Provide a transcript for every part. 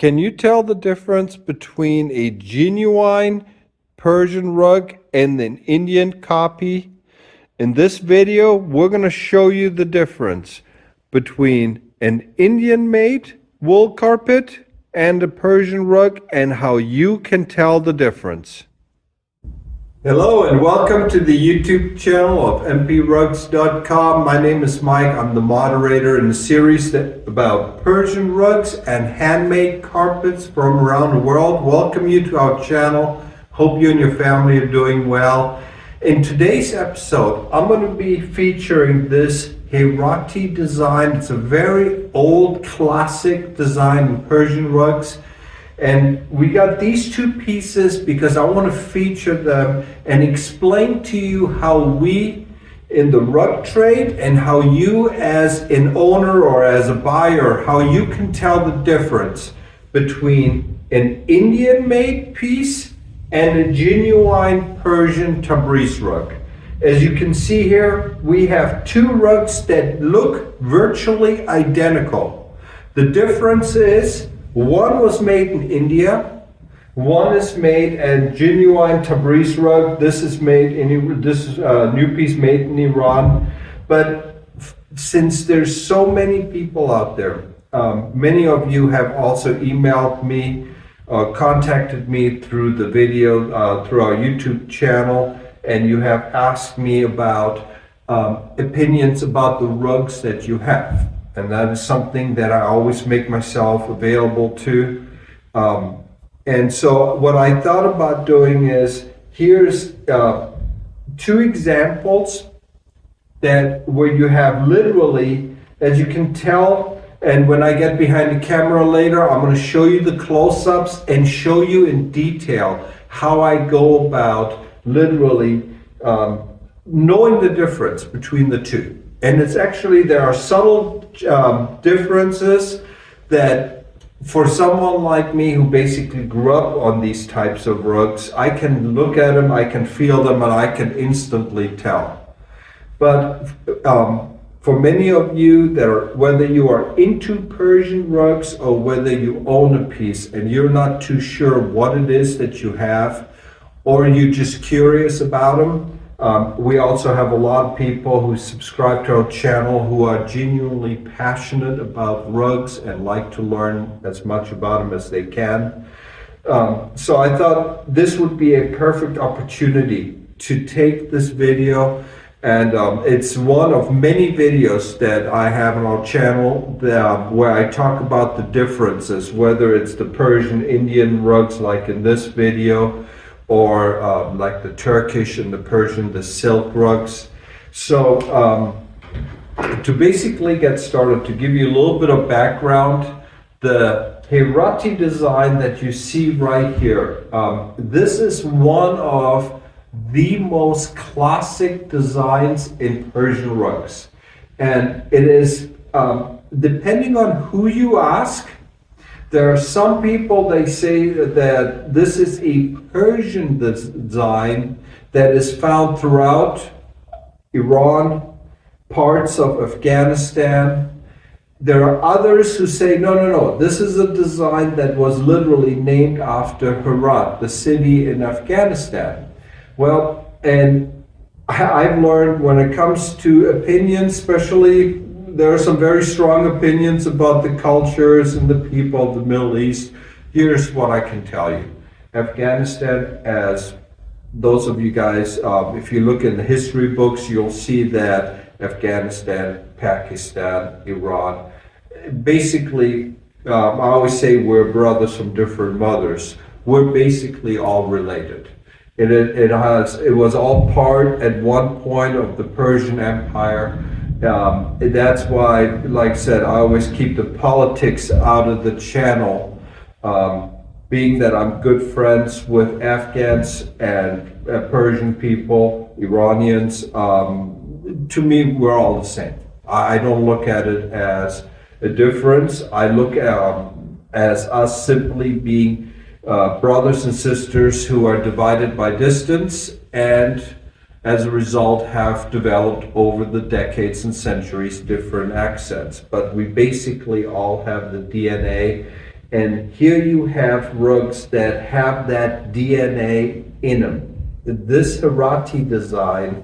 Can you tell the difference between a genuine Persian rug and an Indian copy? In this video, we're going to show you the difference between an Indian-made wool carpet and a Persian rug and how you can tell the difference. Hello and welcome to the YouTube channel of mprugs.com. My name is Mike. I'm the moderator in the series about Persian rugs and handmade carpets from around the world. Welcome you to our channel. Hope you and your family are doing well. In today's episode, I'm going to be featuring this Herati design. It's a very old classic design in Persian rugs. And we got these two pieces because I want to feature them and explain to you how we in the rug trade and how you as an owner or as a buyer, how you can tell the difference between an Indian made piece and a genuine Persian Tabriz rug. As you can see here, we have two rugs that look virtually identical. The difference is one was made in India, one is made a genuine Tabriz rug. This is a new piece made in Iran. But since there's so many people out there, many of you have also emailed me, contacted me through the video, through our YouTube channel, and you have asked me about opinions about the rugs that you have. And that is something that I always make myself available to. And so what I thought about doing is, here's two examples where you have literally, as you can tell, and when I get behind the camera later, I'm going to show you the close-ups and show you in detail how I go about literally knowing the difference between the two. And it's actually, there are subtle differences that for someone like me who basically grew up on these types of rugs, I can look at them, I can feel them, and I can instantly tell. But for many of you that are, whether you are into Persian rugs or whether you own a piece and you're not too sure what it is that you have, or you're just curious about them, we also have a lot of people who subscribe to our channel who are genuinely passionate about rugs and like to learn as much about them as they can. So I thought this would be a perfect opportunity to take this video, and it's one of many videos that I have on our channel where I talk about the differences, whether it's the Persian Indian rugs like in this video, or like the Turkish and the Persian, the silk rugs. So to basically get started, to give you a little bit of background, the Herati design that you see right here, this is one of the most classic designs in Persian rugs. And it is, depending on who you ask, there are some people, they say that this is a Persian design that is found throughout Iran, parts of Afghanistan. There are others who say, no, this is a design that was literally named after Herat, the city in Afghanistan. Well, and I've learned when it comes to opinions, especially, there are some very strong opinions about the cultures and the people of the Middle East. Here's what I can tell you. Afghanistan, as those of you guys, if you look in the history books, you'll see that Afghanistan, Pakistan, Iran, basically, I always say we're brothers from different mothers. We're basically all related. It was all part at one point of the Persian Empire. That's why, like I said, I always keep the politics out of the channel, being that I'm good friends with Afghans and Persian people, Iranians. To me, we're all the same. I don't look at it as a difference. I look at as us simply being brothers and sisters who are divided by distance, and as a result have developed over the decades and centuries different accents. But we basically all have the DNA And here you have rugs that have that DNA in them. This Herati design,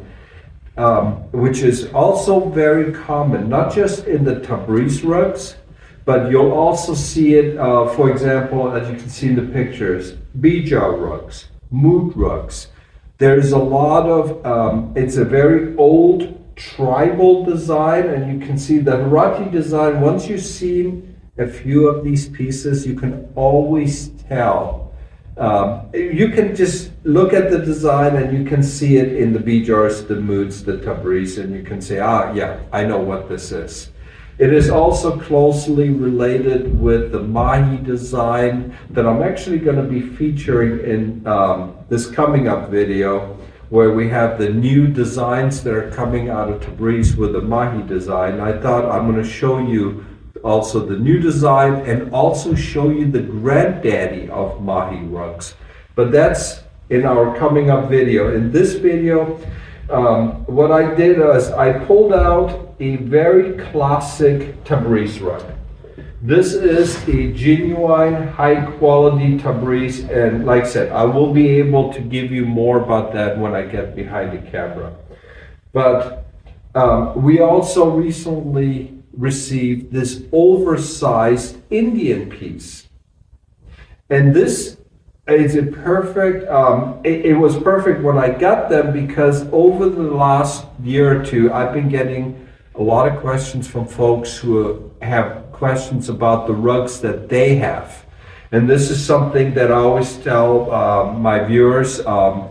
which is also very common, not just in the Tabriz rugs, but you'll also see it, for example, as you can see in the pictures, Bijar rugs, mood rugs. There's a lot of, it's a very old tribal design, and you can see the Herati design. Once you've seen a few of these pieces, you can always tell. You can just look at the design and you can see it in the Bijars, the moods, the Tabriz, and you can say, ah, yeah, I know what this is. It is also closely related with the Mahi design that I'm actually going to be featuring in this coming up video, where we have the new designs that are coming out of Tabriz with the Mahi design. I thought I'm going to show you also the new design and also show you the granddaddy of Mahi rugs. But that's in our coming up video. In this video, what I did was I pulled out a very classic Tabriz rug. This is a genuine high quality Tabriz, and like I said, I will be able to give you more about that when I get behind the camera. But we also recently received this oversized Indian piece. And this is a perfect, it was perfect when I got them, because over the last year or two, I've been getting a lot of questions from folks who have questions about the rugs that they have. And this is something that I always tell my viewers,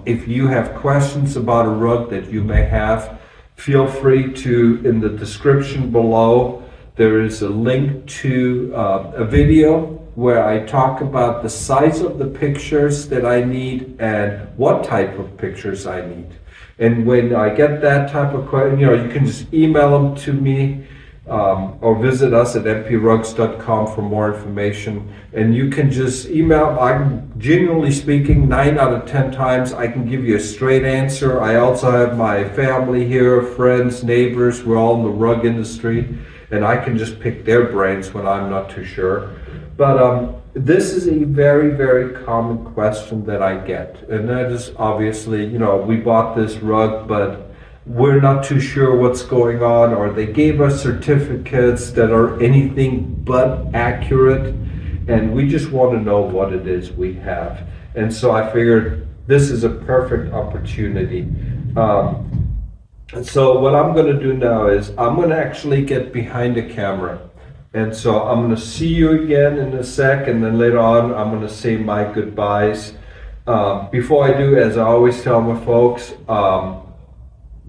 if you have questions about a rug that you may have, feel free to, in the description below, there is a link to a video where I talk about the size of the pictures that I need and what type of pictures I need. And when I get that type of question, you can just email them to me or visit us at mprugs.com for more information. And you can just email. I'm generally speaking, 9 out of 10 times, I can give you a straight answer. I also have my family here, friends, neighbors. We're all in the rug industry, and I can just pick their brains when I'm not too sure. But this is a very, very common question that I get. And that is obviously, we bought this rug, but we're not too sure what's going on, or they gave us certificates that are anything but accurate, and we just want to know what it is we have. And so I figured this is a perfect opportunity. So what I'm going to do now is I'm going to actually get behind the camera. And so I'm going to see you again in a sec, and then later on I'm going to say my goodbyes. Before I do, as I always tell my folks,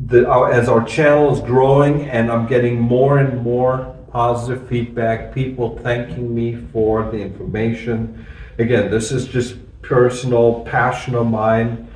as our channel is growing and I'm getting more and more positive feedback, people thanking me for the information. Again, this is just personal passion of mine.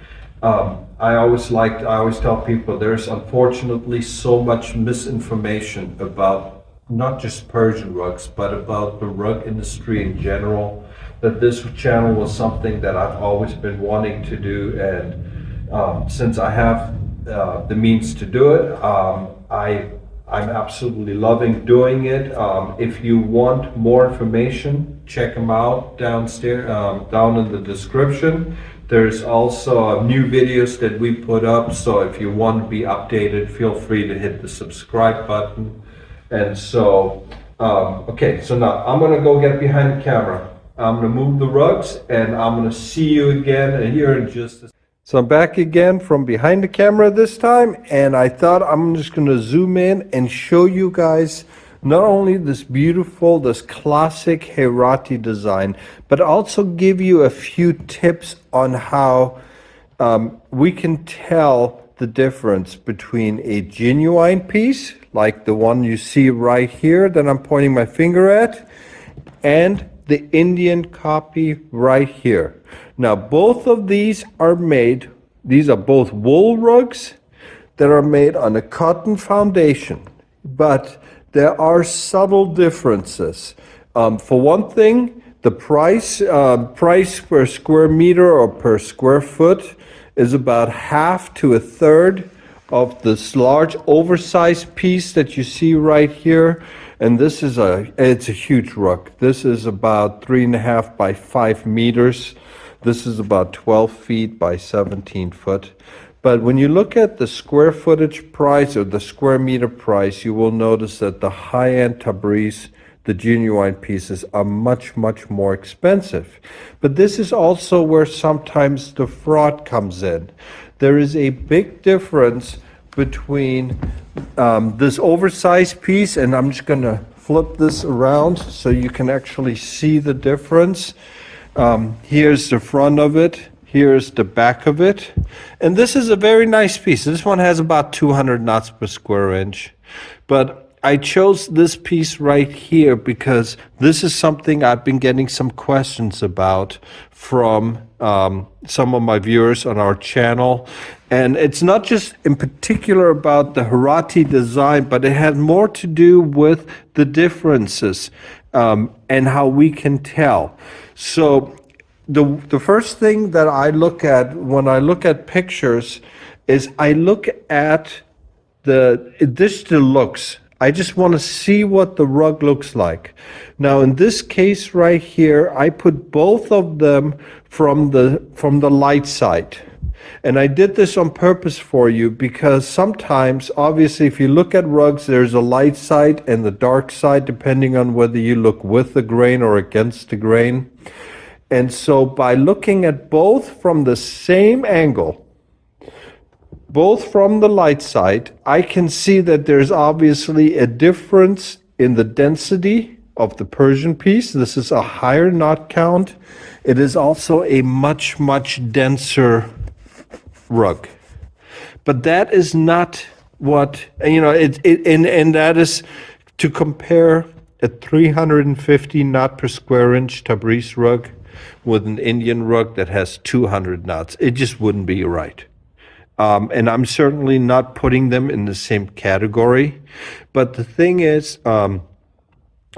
I always tell people there's unfortunately so much misinformation about not just Persian rugs, but about the rug industry in general, that this channel was something that I've always been wanting to do. And since I have the means to do it, I'm absolutely loving doing it. If you want more information, check them out downstairs, down in the description. There's also new videos that we put up, so if you want to be updated, feel free to hit the subscribe button. And so, okay, so now I'm going to go get behind the camera. I'm going to move the rugs, and I'm going to see you again here in just a second. So I'm back again from behind the camera this time, and I thought I'm just going to zoom in and show you guys not only this beautiful, this classic Herati design, but also give you a few tips on how we can tell the difference between a genuine piece, like the one you see right here that I'm pointing my finger at, and the Indian copy right here. Now, both of these are made, these are both wool rugs that are made on a cotton foundation, but there are subtle differences. For one thing, the price per square meter or per square foot is about half to a third of this large oversized piece that you see right here. And it's a huge rug. This is about 3.5 by 5 meters. This is about 12 feet by 17 foot. But when you look at the square footage price or the square meter price, you will notice that the high-end Tabriz, the genuine pieces, are much, much more expensive. But this is also where sometimes the fraud comes in. There is a big difference between this oversized piece, and I'm just going to flip this around so you can actually see the difference. Here's the front of it. Here's the back of it. And this is a very nice piece. This one has about 200 knots per square inch. But I chose this piece right here because this is something I've been getting some questions about from some of my viewers on our channel. And it's not just in particular about the Harati design, but it has more to do with the differences and how we can tell. So the first thing that I look at when I look at pictures is I look at the looks. I just want to see what the rug looks like. Now in this case right here, I put both of them from the light side. And I did this on purpose for you because sometimes, obviously, if you look at rugs, there's a light side and the dark side, depending on whether you look with the grain or against the grain. And so by looking at both from the same angle, both from the light side, I can see that there's obviously a difference in the density of the Persian piece. This is a higher knot count. It is also a much, much denser rug. But that is not what, and that is to compare a 350 knot per square inch Tabriz rug with an Indian rug that has 200 knots. It just wouldn't be right. And I'm certainly not putting them in the same category. But the thing is,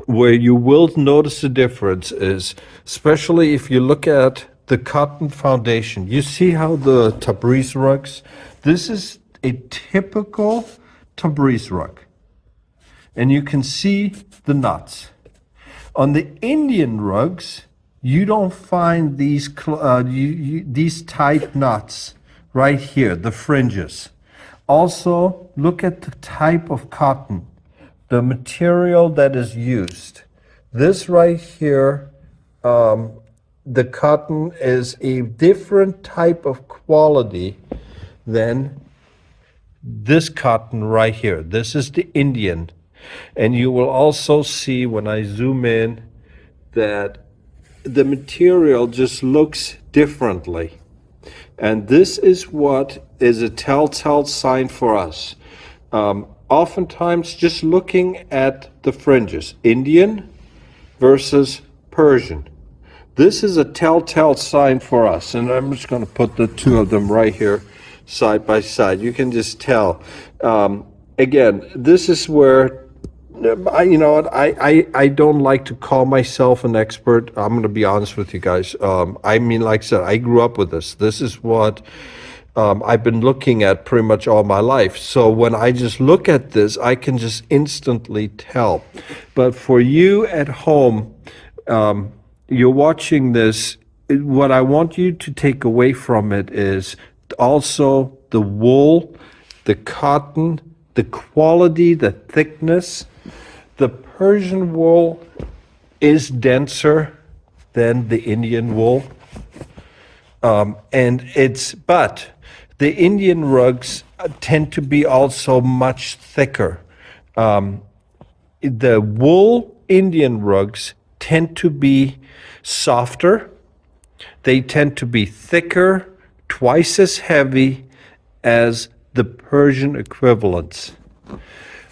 where you will notice the difference is, especially if you look at the cotton foundation. You see how the Tabriz rugs, this is a typical Tabriz rug. And you can see the knots. On the Indian rugs, you don't find these tight knots right here, the fringes. Also, look at the type of cotton, the material that is used. This right here, the cotton is a different type of quality than this cotton right here. This is the Indian. And you will also see when I zoom in that the material just looks differently. And this is what is a telltale sign for us. Oftentimes just looking at the fringes, Indian versus Persian. This is a telltale sign for us. And I'm just going to put the two of them right here side by side. You can just tell. Again, this is where I don't like to call myself an expert. I'm going to be honest with you guys. Like I said, I grew up with this. This is what I've been looking at pretty much all my life. So when I just look at this, I can just instantly tell. But for you at home, you're watching this, what I want you to take away from it is also the wool, the cotton, the quality, the thickness. The Persian wool is denser than the Indian wool. But the Indian rugs tend to be also much thicker. The wool Indian rugs tend to be softer. They tend to be thicker, twice as heavy as the Persian equivalents.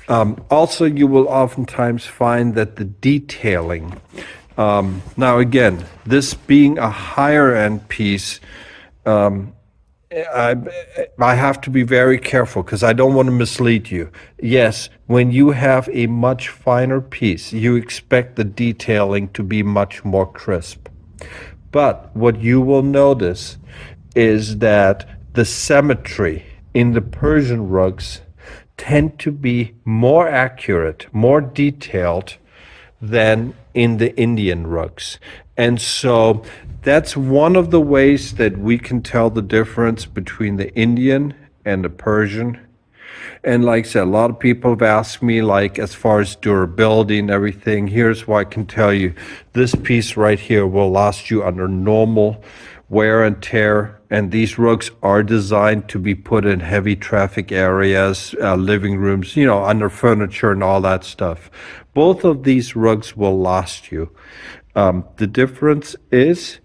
Also, you will oftentimes find that the detailing, now again, this being a higher end piece, I have to be very careful because I don't want to mislead you. Yes, when you have a much finer piece, you expect the detailing to be much more crisp. But what you will notice is that the symmetry in the Persian rugs tend to be more accurate, more detailed than in the Indian rugs. And so that's one of the ways that we can tell the difference between the Indian and the Persian. And like I said, a lot of people have asked me, like, as far as durability and everything, here's what I can tell you. This piece right here will last you under normal wear and tear. And these rugs are designed to be put in heavy traffic areas, living rooms, under furniture and all that stuff. Both of these rugs will last you. The difference is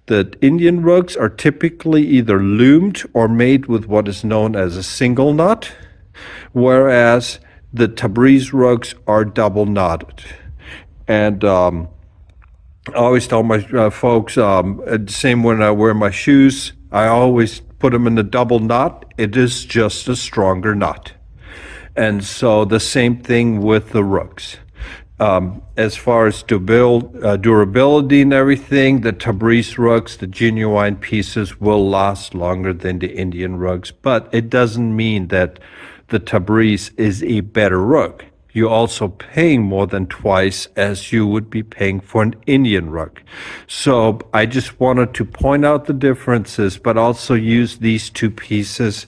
that Indian rugs are typically either loomed or made with what is known as a single knot, whereas the Tabriz rugs are double knotted. And I always tell my folks, same when I wear my shoes, I always put them in a double knot. It is just a stronger knot. And so the same thing with the rugs. As far as durability and everything, the Tabriz rugs, the genuine pieces, will last longer than the Indian rugs, but it doesn't mean that the Tabriz is a better rug. You're also paying more than twice as you would be paying for an Indian rug. So I just wanted to point out the differences, but also use these two pieces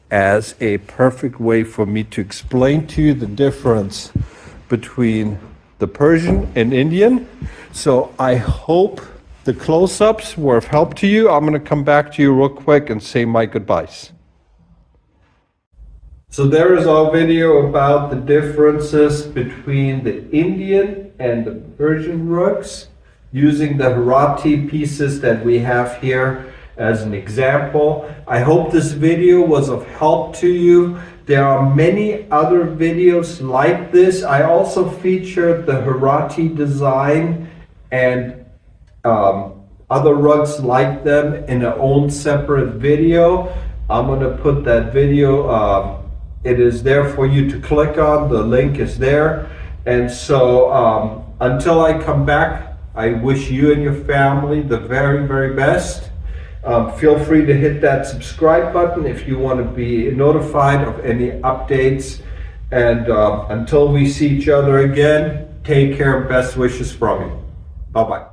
as a perfect way for me to explain to you the difference between the Persian and Indian. So I hope the close-ups were of help to you. I'm going to come back to you real quick and say my goodbyes. So there is our video about the differences between the Indian and the Persian rugs, using the Harati pieces that we have here as an example. I hope this video was of help to you. There are many other videos like this. I also featured the Harati design and other rugs like them in their own separate video. I'm going to put that video, it is there for you to click on. The link is there. And so until I come back, I wish you and your family the very, very best. Feel free to hit that subscribe button if you want to be notified of any updates. And until we see each other again, take care and best wishes from me. Bye-bye.